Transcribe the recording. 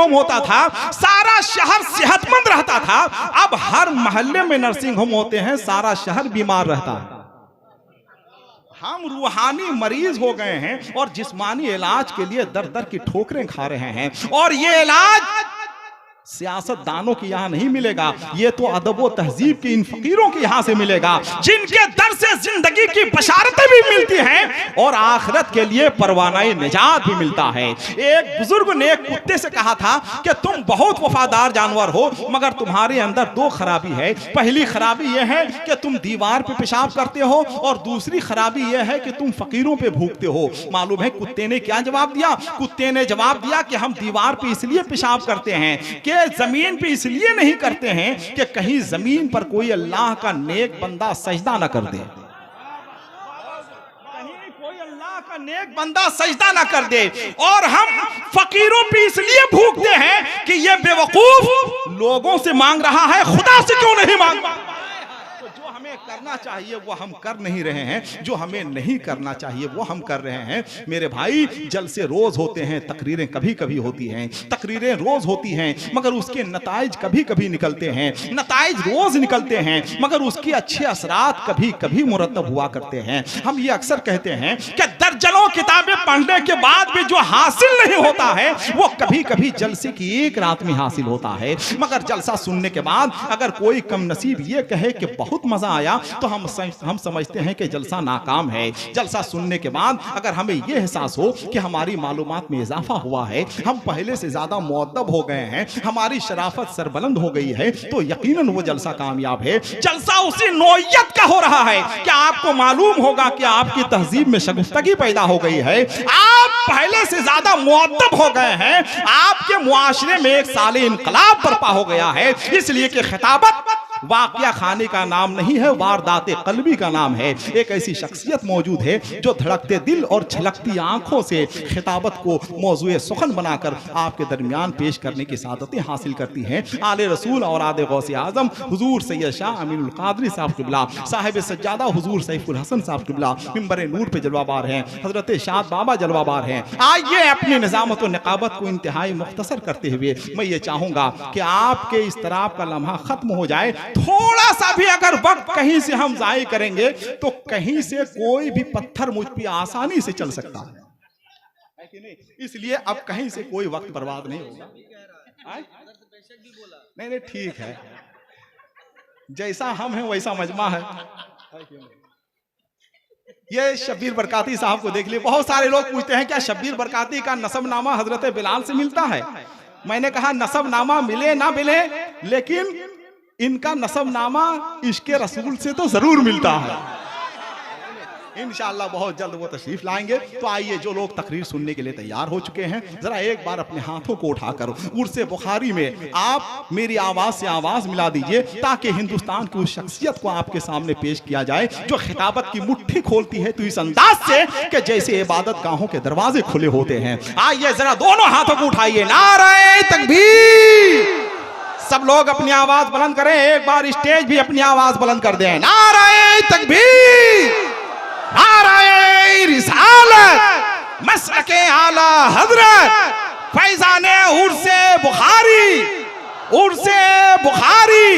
Home होता था, सारा शहर सेहतमंद रहता था। अब हर मोहल्ले में नर्सिंग होम होते हैं, सारा शहर बीमार रहता है। हम रूहानी मरीज हो गए हैं और जिस्मानी इलाज के लिए दर दर की ठोकरें खा रहे हैं। और ये इलाज सियासतदानों के यहाँ नहीं मिलेगा, ये तो अदब व तहजीब के इन फकीरों के यहाँ से मिलेगा, जिनके दर से जिंदगी की बशारतें भी मिलती हैं और आखिरत के लिए परवानाए निजात भी मिलता है। एक बुजुर्ग ने एक कुत्ते से कहा था कि तुम बहुत वफादार जानवर हो, मगर तुम्हारे अंदर दो खराबी है। पहली खराबी यह है कि तुम दीवार पे पेशाब करते हो, और दूसरी खराबी यह है कि तुम फकीरों पे भूखते हो। मालूम है कुत्ते ने क्या जवाब दिया? कुत्ते ने जवाब दिया कि हम दीवार पे इसलिए पेशाब करते हैं कि जमीन पे इसलिए नहीं करते हैं कि कहीं जमीन पर कोई अल्लाह का नेक बंदा सजदा ना कर दे, कहीं कोई अल्लाह का नेक बंदा सजदा ना कर दे। और हम फकीरों पे इसलिए भूखते हैं कि ये बेवकूफ लोगों से मांग रहा है, खुदा से क्यों नहीं मांगता? तो जो हमें करना चाहिए वो हम कर नहीं रहे हैं, जो हमें नहीं करना चाहिए वो हम कर रहे हैं। मेरे भाई, जलसे रोज होते हैं, तकरीरें कभी कभी होती हैं, तकरीरें रोज होती हैं, मगर उसके नताइज कभी कभी निकलते हैं। नताइज रोज निकलते हैं, मगर उसके अच्छे असरात कभी कभी मुरतब हुआ करते हैं। हम ये अक्सर कहते हैं कि दर्जनों किताबें पढ़ने के बाद भी जो हासिल नहीं होता है वो कभी कभी जलसे की एक रात में हासिल होता है। मगर जलसा सुनने के बाद अगर कोई कम नसीब ये कहे कि बहुत मजा आया, तो हम समझते हैं कि जलसा नाकाम है। जलसा सुनने के बाद अगर हमें यह एहसास हो कि हमारी मालूमात में इजाफा हुआ है, हम पहले से ज्यादा मुअद्दब हो गए हैं, हमारी शराफत सरबलंद हो गई है, तो यकीनन वो जलसा कामयाब है। जलसा उसी नौयत का हो रहा है कि आपको मालूम होगा कि आपकी तहजीब में शगुफ्तगी पैदा हो गई है, आप पहले से ज्यादा मुअद्दब हो गए हैं, आपके मुआशरे में एक साले इनकलाब बर्पा हो गया है। इसलिए कि खिताबत वाक़िया खाने का नाम नहीं है, वारदाते कल्बी का नाम है। एक ऐसी शख्सियत मौजूद है जो धड़कते दिल और छलकती आंखों से खिताबत को मौजूए सुखन बनाकर आपके दरमियान पेश करने की सादतें हासिल करती हैं। आले रसूल और आदे गौसे आजम हुजूर सैयद शाह अमीनुल कादरी साहब क़िबला, साहिब सज्जादा हुजूर सैफुल हसन साहब क़िबला मिंबर नूर पे जलवाबार हैं, हजरत शाद बाबा जलवाबार हैं। आइए अपनी निज़ामत और निकाबत को इंतहाई मुख्तसर करते हुए मैं ये चाहूँगा कि आपके इस तरह का लम्हा ख़त्म हो जाए। थोड़ा सा भी अगर वक्त कहीं से हम जाया करेंगे तो कहीं से कोई भी पत्थर मुझ पे आसानी से चल सकता है कि नहीं? इसलिए अब कहीं से कोई वक्त बर्बाद नहीं होगा। नहीं, ठीक है, जैसा हम हैं वैसा मजमा है। ये शब्बीर बरकाती साहब को देख लिए। बहुत सारे लोग पूछते हैं क्या शब्बीर बरकाती का नसबनामा हजरत बिलाल से मिलता है? मैंने कहा नसबनामा मिले ना मिले, लेकिन इनका नसबनामा इश्क़े रसूल से तो जरूर मिलता है। इंशाअल्लाह बहुत जल्द वो तशरीफ लाएंगे। तो आइए, जो लोग तकरीर सुनने के लिए तैयार हो चुके हैं, जरा एक बार अपने हाथों को उठाकर उर्से बुखारी में आप मेरी आवाज से आवाज मिला दीजिए, ताकि हिंदुस्तान की उस शख्सियत को आपके सामने पेश किया जाए जो खिताबत की मुट्ठी खोलती है तो इस अंदाज से कि जैसे इबादत गाहों के दरवाजे खुले होते हैं। आइए जरा दोनों हाथों को उठाइए, नारे तकबीर। सब लोग अपनी आवाज बुलंद करें, एक बार स्टेज भी अपनी आवाज बुलंद कर दें। नारे तकबीर, नारे रिसालत, मसलके आला हजरत फैजाने उर्से बुखारी, उर्से बुखारी।